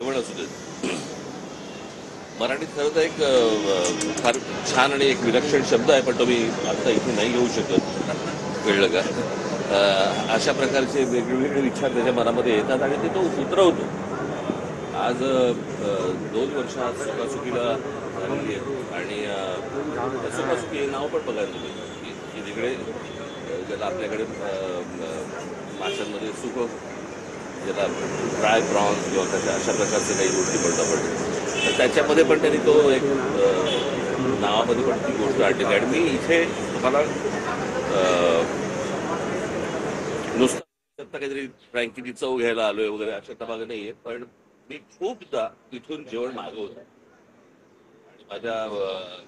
पण असू देत. मराठीत खरं तर एक फार छान आणि एक विलक्षण शब्द आहे, पण तो मी आता इथे नाही घेऊ शकत. कळलं का? अशा प्रकारचे वेगवेगळे विचार त्याच्या मनामध्ये येतात आणि ते तो उतरवतो. आज 2 वर्ष आज सुखासुखीला झालेली आहेत आणि सुखासुखी हे नाव पण बघायला तुम्ही की तिकडे ज्याला आपल्याकडे माशांमध्ये सुख, ज्याला फ्राय प्रॉन्स किंवा अशा प्रकारचे काही गोष्टी बनतात. पण तर त्याच्यामध्ये पण त्यांनी तो एक नावामध्ये पण ती गोष्ट आणलेली आणि मी इथे तुम्हाला नुसतं आता काहीतरी फ्रँकीची चव घ्यायला आलोय वगैरे अशा मागे नाहीये, पण मी खूपदा इथून जेवण मागवलं आणि माझ्या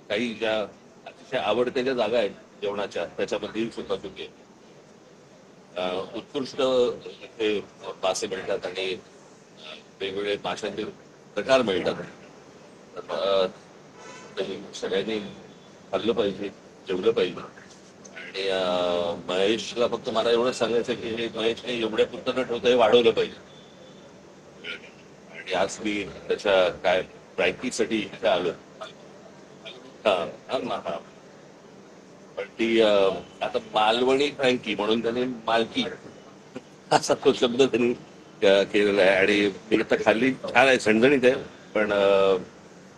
काही ज्या अतिशय आवडत्या ज्या जागा आहेत जेवणाच्या त्याच्यामध्ये सुद्धा चुकी आहे. उत्कृष्ट इथे मासे मिळतात आणि वेगवेगळे माशांचे प्रकार मिळतात. तर ते सगळ्यांनी खाल्लं पाहिजे, जेवलं पाहिजे. आणि महेशला फक्त मला एवढं सांगायचं की हे महेशने एवढ्या पुरतं न ठेवता हे वाढवलं पाहिजे. आणि आज मी त्याच्या काय फ्रँकीसाठी इथे आलो. हा, हा. पण ती आता मालवणी फ्रँकी म्हणून त्याने मालकी असा तो शब्द त्यांनी केलेला आहे आणि मी आता खाल्ली, छान आहे, झणझणीत आहे. पण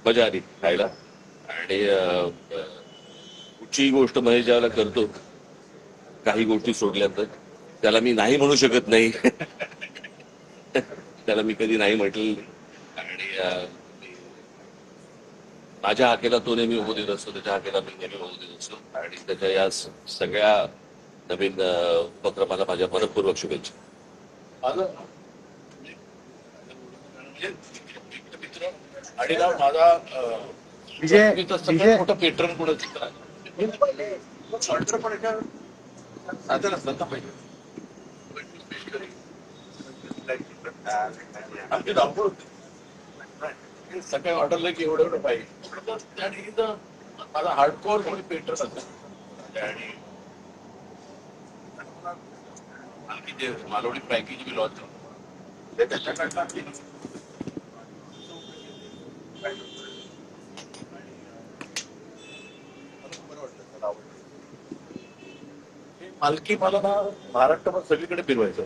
मजा आली खायला. आणि कुठचीही गोष्ट महेश ज्यावेळेला करतो काही गोष्टी सोडल्या तर त्याला मी नाही म्हणू शकत नाही. त्याला मी कधी नाही म्हटलेलं नाही. आणि माझ्या हाकेला तो नेहमी होऊ देत असतो, त्याच्या हाकेला मी नेहमी होऊ देत असतो आणि त्याच्या या सगळ्या नवीन उपक्रमाला माझ्या मनपूर्वक शुभेच्छा. माझं म्हणजे मित्र आणि ना माझा सगळ्यात मोठा पेट्रन कोणाचं पण एका साधं नसतात ना पाहिजे. आमची धावपळ होती सकाळी ऑर्डरला की एवढं एवढं पाहिजे आणि इथं माझा हार्डकोअर कोणी पेटर असतात आणि आणखी जे मालवणी फ्रँकीची मी लॉन्च ते त्याच्याकडनं मालकी मला ना महाराष्ट्रात सगळीकडे फिरवायचं.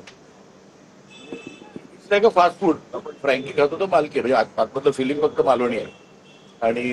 It's like a fast food. आपण फ्रँकी खातो तो मालकी म्हणजे आतमधलं फिलिंग फक्त मालवणी आहे. आणि